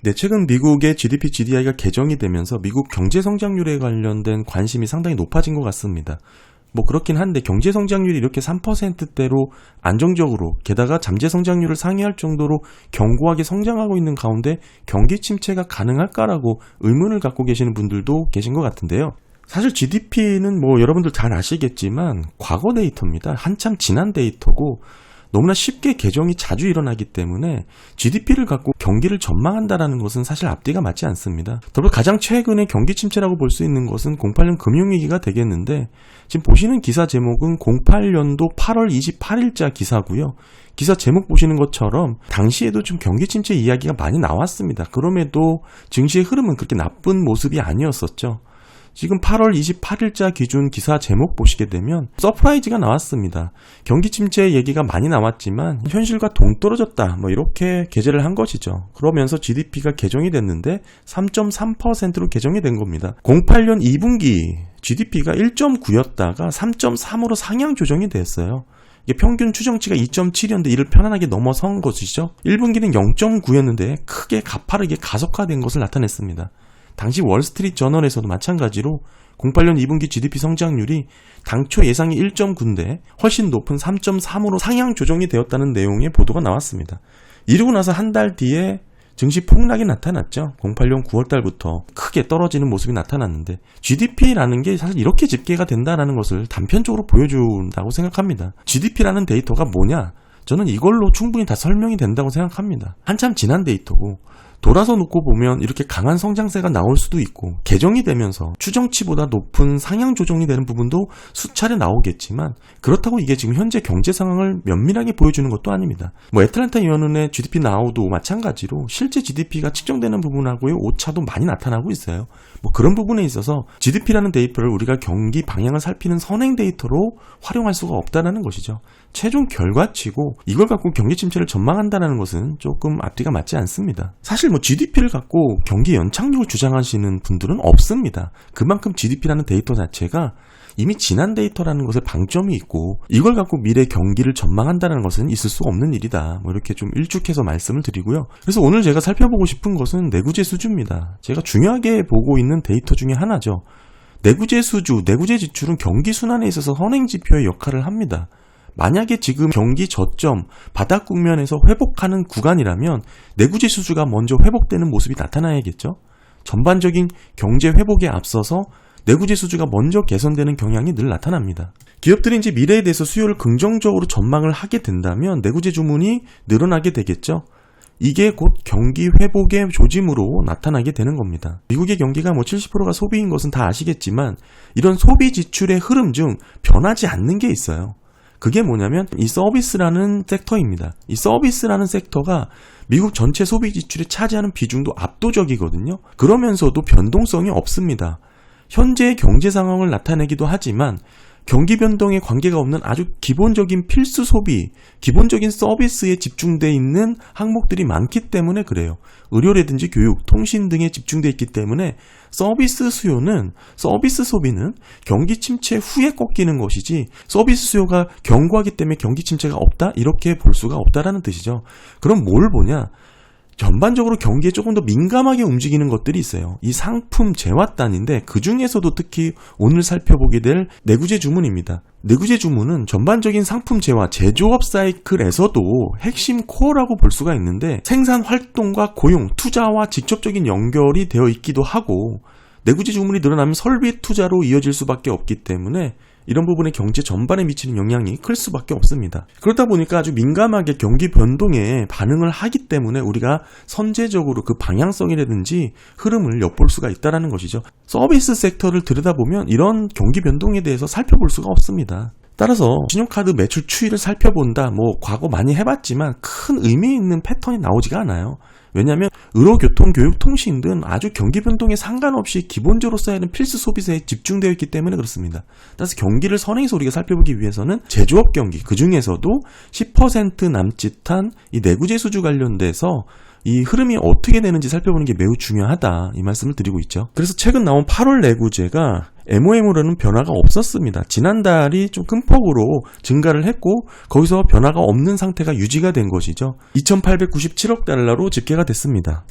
네, 최근 미국의 GDP, GDI가 개정이 되면서 미국 경제 성장률에 관련된 관심이 상당히 높아진 것 같습니다. 뭐 그렇긴 한데 경제 성장률이 이렇게 3%대로 안정적으로 게다가 잠재 성장률을 상회할 정도로 견고하게 성장하고 있는 가운데 경기 침체가 가능할까라고 의문을 갖고 계시는 분들도 계신 것 같은데요. 사실 GDP는 뭐 여러분들 잘 아시겠지만 과거 데이터입니다. 한참 지난 데이터고 너무나 쉽게 개정이 자주 일어나기 때문에 GDP를 갖고 경기를 전망한다는 것은 사실 앞뒤가 맞지 않습니다. 더불어 가장 최근의 경기 침체라고 볼 수 있는 것은 08년 금융위기가 되겠는데 지금 보시는 기사 제목은 08년도 8월 28일자 기사고요. 기사 제목 보시는 것처럼 당시에도 좀 경기 침체 이야기가 많이 나왔습니다. 그럼에도 증시의 흐름은 그렇게 나쁜 모습이 아니었었죠. 지금 8월 28일자 기준 기사 제목 보시게 되면 서프라이즈가 나왔습니다. 경기 침체 얘기가 많이 나왔지만 현실과 동떨어졌다 뭐 이렇게 게재를 한 것이죠. 그러면서 GDP가 개정이 됐는데 3.3%로 개정이 된 겁니다. 08년 2분기 GDP가 1.9였다가 3.3으로 상향 조정이 됐어요. 이게 평균 추정치가 2.7이었는데 이를 편안하게 넘어선 것이죠. 1분기는 0.9였는데 크게 가파르게 가속화된 것을 나타냈습니다. 당시 월스트리트 저널에서도 마찬가지로 08년 2분기 GDP 성장률이 당초 예상이 1.9인데 훨씬 높은 3.3으로 상향 조정이 되었다는 내용의 보도가 나왔습니다. 이러고 나서 한 달 뒤에 증시 폭락이 나타났죠. 08년 9월달부터 크게 떨어지는 모습이 나타났는데 GDP라는 게 사실 이렇게 집계가 된다는 것을 단편적으로 보여준다고 생각합니다. GDP라는 데이터가 뭐냐? 저는 이걸로 충분히 다 설명이 된다고 생각합니다. 한참 지난 데이터고 돌아서 놓고 보면 이렇게 강한 성장세가 나올 수도 있고 개정이 되면서 추정치보다 높은 상향 조정이 되는 부분도 수차례 나오겠지만 그렇다고 이게 지금 현재 경제 상황을 면밀하게 보여주는 것도 아닙니다. 뭐 애틀랜타 연은의 GDP 나우도 마찬가지로 실제 GDP가 측정되는 부분하고의 오차도 많이 나타나고 있어요. 뭐 그런 부분에 있어서 GDP라는 데이터를 우리가 경기 방향을 살피는 선행 데이터로 활용할 수가 없다는 것이죠. 최종 결과치고 이걸 갖고 경기 침체를 전망한다는 것은 조금 앞뒤가 맞지 않습니다. 사실 뭐 GDP를 갖고 경기 연착륙을 주장하시는 분들은 없습니다. 그만큼 GDP라는 데이터 자체가 이미 지난 데이터라는 것에 방점이 있고 이걸 갖고 미래 경기를 전망한다는 것은 있을 수 없는 일이다. 뭐 이렇게 좀 일축해서 말씀을 드리고요. 그래서 오늘 제가 살펴보고 싶은 것은 내구재 수주입니다. 제가 중요하게 보고 있는 데이터 중에 하나죠. 내구재 수주, 내구재 지출은 경기 순환에 있어서 선행 지표의 역할을 합니다. 만약에 지금 경기 저점, 바닥 국면에서 회복하는 구간이라면 내구재 수주가 먼저 회복되는 모습이 나타나야겠죠. 전반적인 경제 회복에 앞서서 내구재 수주가 먼저 개선되는 경향이 늘 나타납니다. 기업들이 이제 미래에 대해서 수요를 긍정적으로 전망을 하게 된다면 내구재 주문이 늘어나게 되겠죠. 이게 곧 경기 회복의 조짐으로 나타나게 되는 겁니다. 미국의 경기가 뭐 70%가 소비인 것은 다 아시겠지만 이런 소비 지출의 흐름 중 변하지 않는 게 있어요. 그게 뭐냐면 이 서비스라는 섹터입니다. 이 서비스라는 섹터가 미국 전체 소비 지출에 차지하는 비중도 압도적이거든요. 그러면서도 변동성이 없습니다. 현재의 경제 상황을 나타내기도 하지만 경기 변동에 관계가 없는 아주 기본적인 필수 소비, 기본적인 서비스에 집중되어 있는 항목들이 많기 때문에 그래요. 의료라든지 교육, 통신 등에 집중되어 있기 때문에 서비스 수요는, 서비스 소비는 경기 침체 후에 꺾이는 것이지 서비스 수요가 견고하기 때문에 경기 침체가 없다? 이렇게 볼 수가 없다라는 뜻이죠. 그럼 뭘 보냐? 전반적으로 경기에 조금 더 민감하게 움직이는 것들이 있어요. 이 상품 재화단인데 그 중에서도 특히 오늘 살펴보게 될 내구재 주문입니다. 내구재 주문은 전반적인 상품 재화, 제조업 사이클에서도 핵심 코어라고 볼 수가 있는데 생산 활동과 고용, 투자와 직접적인 연결이 되어 있기도 하고 내구재 주문이 늘어나면 설비 투자로 이어질 수밖에 없기 때문에 이런 부분에 경제 전반에 미치는 영향이 클 수밖에 없습니다. 그러다 보니까 아주 민감하게 경기 변동에 반응을 하기 때문에 우리가 선제적으로 그 방향성이라든지 흐름을 엿볼 수가 있다는 것이죠. 서비스 섹터를 들여다보면 이런 경기 변동에 대해서 살펴볼 수가 없습니다. 따라서 신용카드 매출 추이를 살펴본다, 뭐 과거 많이 해봤지만 큰 의미 있는 패턴이 나오지가 않아요. 왜냐하면 의료, 교통, 교육, 통신 등 아주 경기 변동에 상관없이 기본적으로 써야 하는 필수 소비세에 집중되어 있기 때문에 그렇습니다. 따라서 경기를 선행해서 우리가 살펴보기 위해서는 제조업 경기, 그 중에서도 10% 남짓한 이 내구재 수주 관련돼서 이 흐름이 어떻게 되는지 살펴보는 게 매우 중요하다, 이 말씀을 드리고 있죠. 그래서 최근 나온 8월 내구재가 MOM으로는 변화가 없었습니다. 지난달이 좀 큰 폭으로 증가를 했고 거기서 변화가 없는 상태가 유지가 된 것이죠. 2,897억 달러로 집계가 됐습니다.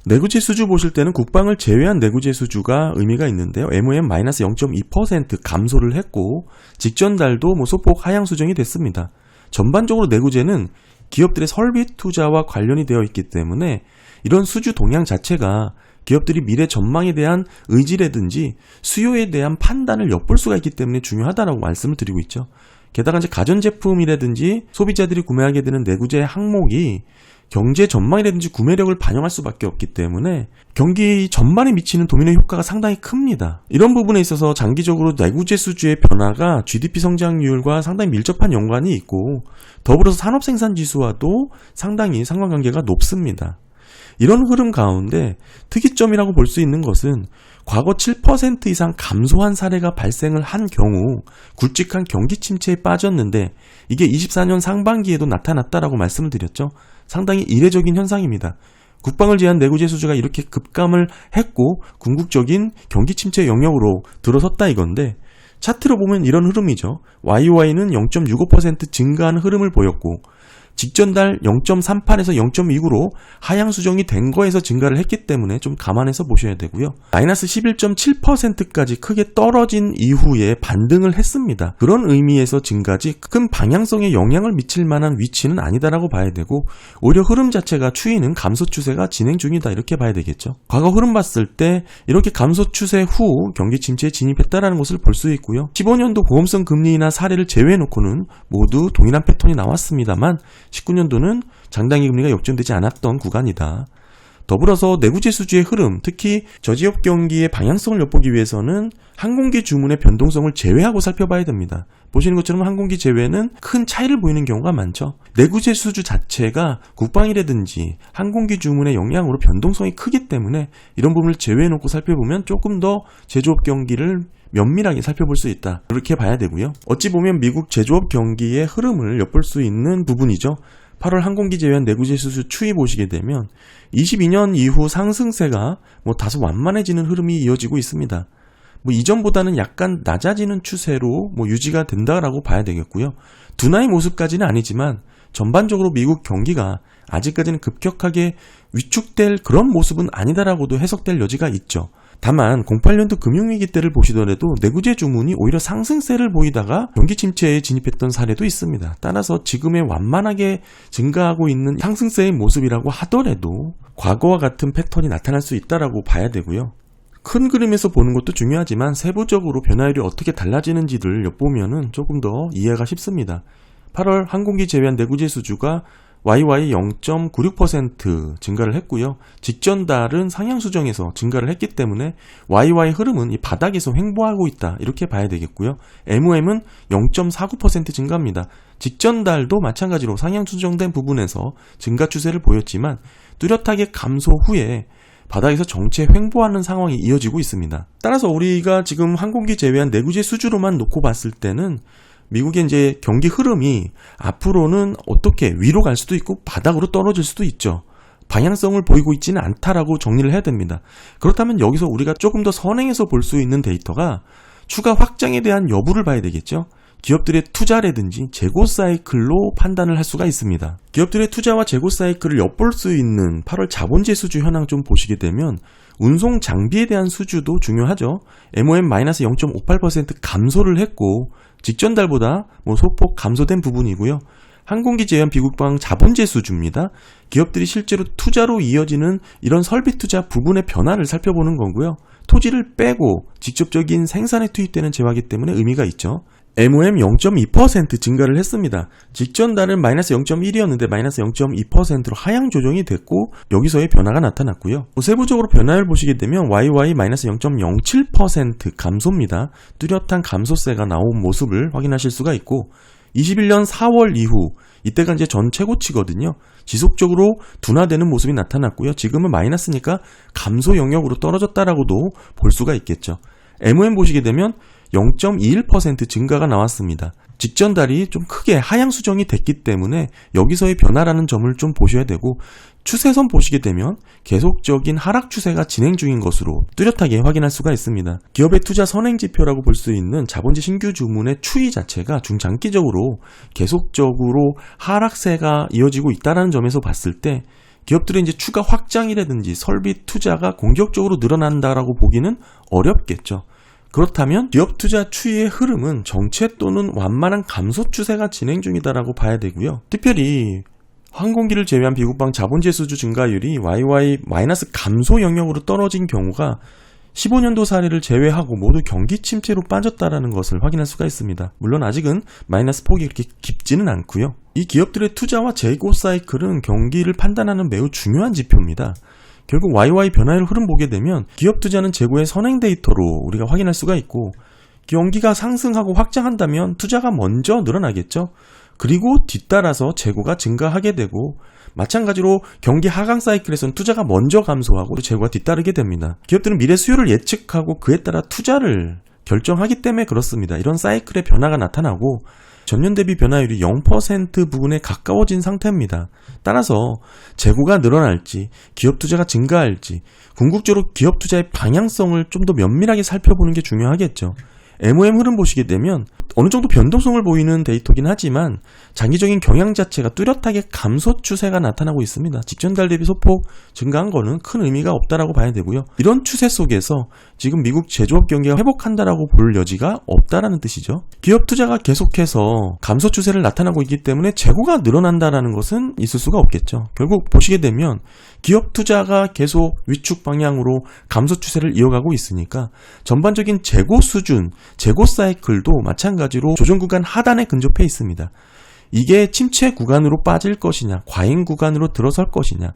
내구재 수주 보실 때는 국방을 제외한 내구재 수주가 의미가 있는데요. MOM-0.2% 감소를 했고 직전 달도 소폭 하향 수정이 됐습니다. 전반적으로 내구재는 기업들의 설비 투자와 관련이 되어 있기 때문에 이런 수주 동향 자체가 기업들이 미래 전망에 대한 의지라든지 수요에 대한 판단을 엿볼 수가 있기 때문에 중요하다라고 말씀을 드리고 있죠. 게다가 이제 가전제품이라든지 소비자들이 구매하게 되는 내구재 항목이 경제 전망이라든지 구매력을 반영할 수밖에 없기 때문에 경기 전반에 미치는 도미노 효과가 상당히 큽니다. 이런 부분에 있어서 장기적으로 내구재 수주의 변화가 GDP 성장률과 상당히 밀접한 연관이 있고 더불어서 산업생산지수와도 상당히 상관관계가 높습니다. 이런 흐름 가운데 특이점이라고 볼 수 있는 것은 과거 7% 이상 감소한 사례가 발생을 한 경우 굵직한 경기 침체에 빠졌는데 이게 24년 상반기에도 나타났다라고 말씀을 드렸죠. 상당히 이례적인 현상입니다. 국방을 제한 내구재 수주가 이렇게 급감을 했고 궁극적인 경기 침체 영역으로 들어섰다 이건데 차트로 보면 이런 흐름이죠. YY는 0.65% 증가한 흐름을 보였고 직전 달 0.38에서 0.29로 하향 수정이 된 거에서 증가를 했기 때문에 좀 감안해서 보셔야 되고요. 마이너스 11.7%까지 크게 떨어진 이후에 반등을 했습니다. 그런 의미에서 증가지 큰 방향성에 영향을 미칠 만한 위치는 아니다라고 봐야 되고 오히려 흐름 자체가 추이는 감소 추세가 진행 중이다 이렇게 봐야 되겠죠. 과거 흐름 봤을 때 이렇게 감소 추세 후 경기 침체에 진입했다라는 것을 볼 수 있고요. 15년도 보험성 금리나 사례를 제외해놓고는 모두 동일한 패턴이 나왔습니다만 19년도는 장단기 금리가 역전되지 않았던 구간이다. 더불어서 내구재 수주의 흐름, 특히 저지역 경기의 방향성을 엿보기 위해서는 항공기 주문의 변동성을 제외하고 살펴봐야 됩니다. 보시는 것처럼 항공기 제외는 큰 차이를 보이는 경우가 많죠. 내구재 수주 자체가 국방이라든지 항공기 주문의 영향으로 변동성이 크기 때문에 이런 부분을 제외해놓고 살펴보면 조금 더 제조업 경기를 면밀하게 살펴볼 수 있다. 그렇게 봐야 되고요. 어찌 보면 미국 제조업 경기의 흐름을 엿볼 수 있는 부분이죠. 8월 항공기 제외한 내구재 수주 추이 보시게 되면 22년 이후 상승세가 다소 완만해지는 흐름이 이어지고 있습니다. 이전보다는 약간 낮아지는 추세로 유지가 된다라고 봐야 되겠고요. 둔화의 모습까지는 아니지만 전반적으로 미국 경기가 아직까지는 급격하게 위축될 그런 모습은 아니다라고도 해석될 여지가 있죠. 다만 08년도 금융위기 때를 보시더라도 내구재 주문이 오히려 상승세를 보이다가 경기 침체에 진입했던 사례도 있습니다. 따라서 지금의 완만하게 증가하고 있는 상승세의 모습이라고 하더라도 과거와 같은 패턴이 나타날 수 있다라고 봐야 되고요. 큰 그림에서 보는 것도 중요하지만 세부적으로 변화율이 어떻게 달라지는지를 엿보면 조금 더 이해가 쉽습니다. 8월 항공기 제외한 내구재 수주가 YY 0.96% 증가를 했고요. 직전 달은 상향 수정에서 증가를 했기 때문에 YY 흐름은 이 바닥에서 횡보하고 있다 이렇게 봐야 되겠고요. MOM은 0.49% 증가합니다. 직전 달도 마찬가지로 상향 수정된 부분에서 증가 추세를 보였지만 뚜렷하게 감소 후에 바닥에서 정체 횡보하는 상황이 이어지고 있습니다. 따라서 우리가 지금 항공기 제외한 내구재 수주로만 놓고 봤을 때는 미국의 이제 경기 흐름이 앞으로는 어떻게 위로 갈 수도 있고 바닥으로 떨어질 수도 있죠. 방향성을 보이고 있지는 않다라고 정리를 해야 됩니다. 그렇다면 여기서 우리가 조금 더 선행해서 볼 수 있는 데이터가 추가 확장에 대한 여부를 봐야 되겠죠. 기업들의 투자라든지 재고 사이클로 판단을 할 수가 있습니다. 기업들의 투자와 재고 사이클을 엿볼 수 있는 8월 자본재 수주 현황 좀 보시게 되면 운송 장비에 대한 수주도 중요하죠. MOM-0.58% 감소를 했고 직전 달보다 소폭 감소된 부분이고요. 항공기 제외한 비국방 자본재 수주입니다. 기업들이 실제로 투자로 이어지는 이런 설비 투자 부분의 변화를 살펴보는 거고요. 토지를 빼고 직접적인 생산에 투입되는 재화이기 때문에 의미가 있죠. MOM 0.2% 증가를 했습니다. 직전 달은 마이너스 0.1이었는데 마이너스 0.2%로 하향 조정이 됐고 여기서의 변화가 나타났고요. 세부적으로 변화를 보시게 되면 YY 마이너스 0.07% 감소입니다. 뚜렷한 감소세가 나온 모습을 확인하실 수가 있고 21년 4월 이후 이때가 이제 전 최고치거든요. 지속적으로 둔화되는 모습이 나타났고요. 지금은 마이너스니까 감소 영역으로 떨어졌다라고도 볼 수가 있겠죠. MOM 보시게 되면 0.21% 증가가 나왔습니다. 직전 달이 좀 크게 하향 수정이 됐기 때문에 여기서의 변화라는 점을 좀 보셔야 되고 추세선 보시게 되면 계속적인 하락 추세가 진행 중인 것으로 뚜렷하게 확인할 수가 있습니다. 기업의 투자 선행 지표라고 볼 수 있는 자본재 신규 주문의 추이 자체가 중장기적으로 계속적으로 하락세가 이어지고 있다는 점에서 봤을 때 기업들의 이제 추가 확장이라든지 설비 투자가 공격적으로 늘어난다라고 보기는 어렵겠죠. 그렇다면 기업 투자 추이의 흐름은 정체 또는 완만한 감소 추세가 진행 중이다라고 봐야 되고요. 특별히 항공기를 제외한 비국방 자본주의 수주 증가율이 YY 마이너스 감소 영역으로 떨어진 경우가 15년도 사례를 제외하고 모두 경기 침체로 빠졌다라는 것을 확인할 수가 있습니다. 물론 아직은 마이너스 폭이 그렇게 깊지는 않고요. 이 기업들의 투자와 재고 사이클은 경기를 판단하는 매우 중요한 지표입니다. 결국 YY 변화율 흐름 보게 되면 기업 투자는 재고의 선행 데이터로 우리가 확인할 수가 있고, 경기가 상승하고 확장한다면 투자가 먼저 늘어나겠죠. 그리고 뒤따라서 재고가 증가하게 되고, 마찬가지로 경기 하강 사이클에서는 투자가 먼저 감소하고 재고가 뒤따르게 됩니다. 기업들은 미래 수요를 예측하고 그에 따라 투자를 결정하기 때문에 그렇습니다. 이런 사이클의 변화가 나타나고 전년 대비 변화율이 0% 부근에 가까워진 상태입니다. 따라서 재고가 늘어날지 기업 투자가 증가할지 궁극적으로 기업 투자의 방향성을 좀 더 면밀하게 살펴보는 게 중요하겠죠. MOM 흐름 보시게 되면 어느 정도 변동성을 보이는 데이터긴 하지만 장기적인 경향 자체가 뚜렷하게 감소 추세가 나타나고 있습니다. 직전 달 대비 소폭 증가한 거는 큰 의미가 없다라고 봐야 되고요. 이런 추세 속에서 지금 미국 제조업 경기가 회복한다라고 볼 여지가 없다라는 뜻이죠. 기업 투자가 계속해서 감소 추세를 나타나고 있기 때문에 재고가 늘어난다라는 것은 있을 수가 없겠죠. 결국 보시게 되면 기업 투자가 계속 위축 방향으로 감소 추세를 이어가고 있으니까 전반적인 재고 수준, 재고 사이클도 마찬가지로 조정 구간 하단에 근접해 있습니다. 이게 침체 구간으로 빠질 것이냐, 과잉 구간으로 들어설 것이냐.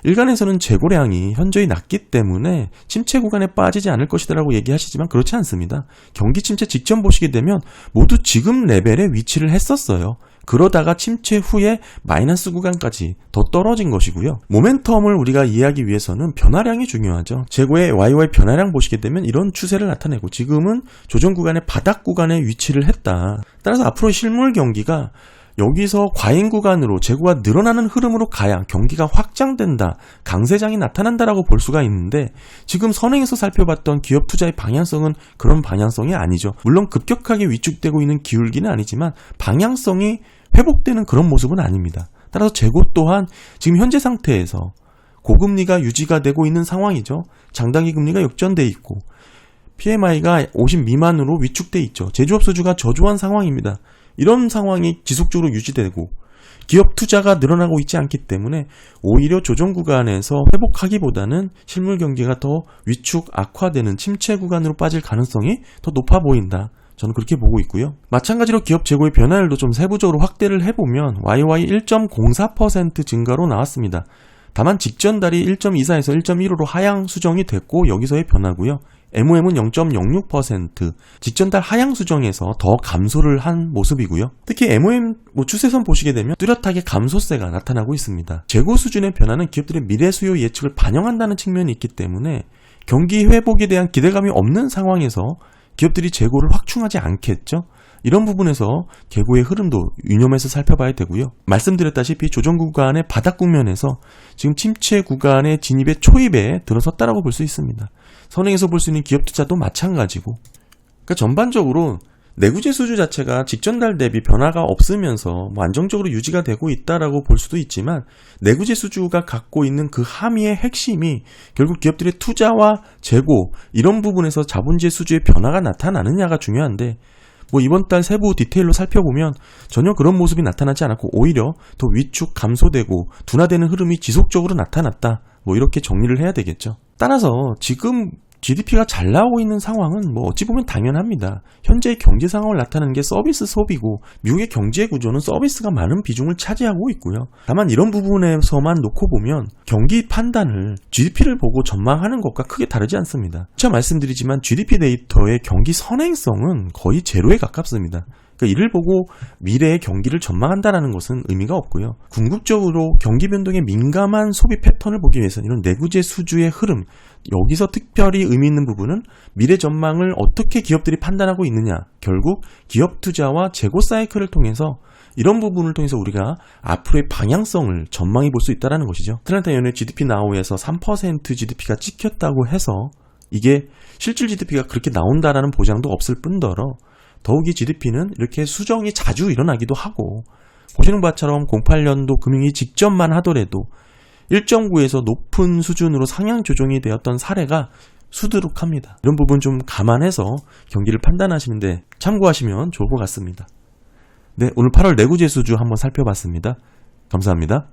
일간에서는 재고량이 현저히 낮기 때문에 침체 구간에 빠지지 않을 것이다라고 얘기하시지만 그렇지 않습니다. 경기 침체 직전 보시게 되면 모두 지금 레벨에 위치를 했었어요. 그러다가 침체 후에 마이너스 구간까지 더 떨어진 것이고요. 모멘텀을 우리가 이해하기 위해서는 변화량이 중요하죠. 재고의 YY 변화량 보시게 되면 이런 추세를 나타내고 지금은 조정 구간의 바닥 구간에 위치를 했다. 따라서 앞으로 실물 경기가 여기서 과잉 구간으로 재고가 늘어나는 흐름으로 가야 경기가 확장된다, 강세장이 나타난다라고 볼 수가 있는데 지금 선행에서 살펴봤던 기업 투자의 방향성은 그런 방향성이 아니죠. 물론 급격하게 위축되고 있는 기울기는 아니지만 방향성이 회복되는 그런 모습은 아닙니다. 따라서 재고 또한 지금 현재 상태에서 고금리가 유지가 되고 있는 상황이죠. 장단기 금리가 역전돼 있고 PMI가 50 미만으로 위축돼 있죠. 제조업 수주가 저조한 상황입니다. 이런 상황이 지속적으로 유지되고 기업 투자가 늘어나고 있지 않기 때문에 오히려 조정 구간에서 회복하기보다는 실물 경기가 더 위축 악화되는 침체 구간으로 빠질 가능성이 더 높아 보인다. 저는 그렇게 보고 있고요. 마찬가지로 기업 재고의 변화율도 좀 세부적으로 확대를 해보면 YY 1.04% 증가로 나왔습니다. 다만 직전 달이 1.24에서 1.15로 하향 수정이 됐고 여기서의 변화고요. MOM은 0.06%, 직전 달 하향 수정에서 더 감소를 한 모습이고요. 특히 MOM 추세선 보시게 되면 뚜렷하게 감소세가 나타나고 있습니다. 재고 수준의 변화는 기업들의 미래 수요 예측을 반영한다는 측면이 있기 때문에 경기 회복에 대한 기대감이 없는 상황에서 기업들이 재고를 확충하지 않겠죠. 이런 부분에서 재고의 흐름도 유념해서 살펴봐야 되고요. 말씀드렸다시피 조정 구간의 바닥 국면에서 지금 침체 구간의 진입의 초입에 들어섰다라고 볼 수 있습니다. 선행에서 볼 수 있는 기업 투자도 마찬가지고, 그러니까 전반적으로 내구재 수주 자체가 직전 달 대비 변화가 없으면서 안정적으로 유지가 되고 있다라고 볼 수도 있지만 내구재 수주가 갖고 있는 그 함의의 핵심이 결국 기업들의 투자와 재고 이런 부분에서 자본주의 수주의 변화가 나타나느냐가 중요한데 이번 달 세부 디테일로 살펴보면 전혀 그런 모습이 나타나지 않았고 오히려 더 위축 감소되고 둔화되는 흐름이 지속적으로 나타났다. 이렇게 정리를 해야 되겠죠. 따라서 지금 GDP가 잘 나오고 있는 상황은 어찌 보면 당연합니다. 현재의 경제 상황을 나타내는 게 서비스 소비고 미국의 경제 구조는 서비스가 많은 비중을 차지하고 있고요. 다만 이런 부분에서만 놓고 보면 경기 판단을 GDP를 보고 전망하는 것과 크게 다르지 않습니다. 제가 말씀드리지만 GDP 데이터의 경기 선행성은 거의 제로에 가깝습니다. 그러니까 이를 보고 미래의 경기를 전망한다는 것은 의미가 없고요. 궁극적으로 경기 변동에 민감한 소비 패턴을 보기 위해서는 이런 내구재 수주의 흐름, 여기서 특별히 의미 있는 부분은 미래 전망을 어떻게 기업들이 판단하고 있느냐, 결국 기업 투자와 재고 사이클을 통해서 이런 부분을 통해서 우리가 앞으로의 방향성을 전망해 볼 수 있다는 것이죠. 아틀란타 연의 GDP 나우에서 3% GDP가 찍혔다고 해서 이게 실질 GDP가 그렇게 나온다라는 보장도 없을 뿐더러 더욱이 GDP는 이렇게 수정이 자주 일어나기도 하고 보시는 바처럼 08년도 금융위 직전만 하더라도 일정 구에서 높은 수준으로 상향 조정이 되었던 사례가 수두룩합니다. 이런 부분 좀 감안해서 경기를 판단하시는데 참고하시면 좋을 것 같습니다. 네, 오늘 8월 내구재수주 한번 살펴봤습니다. 감사합니다.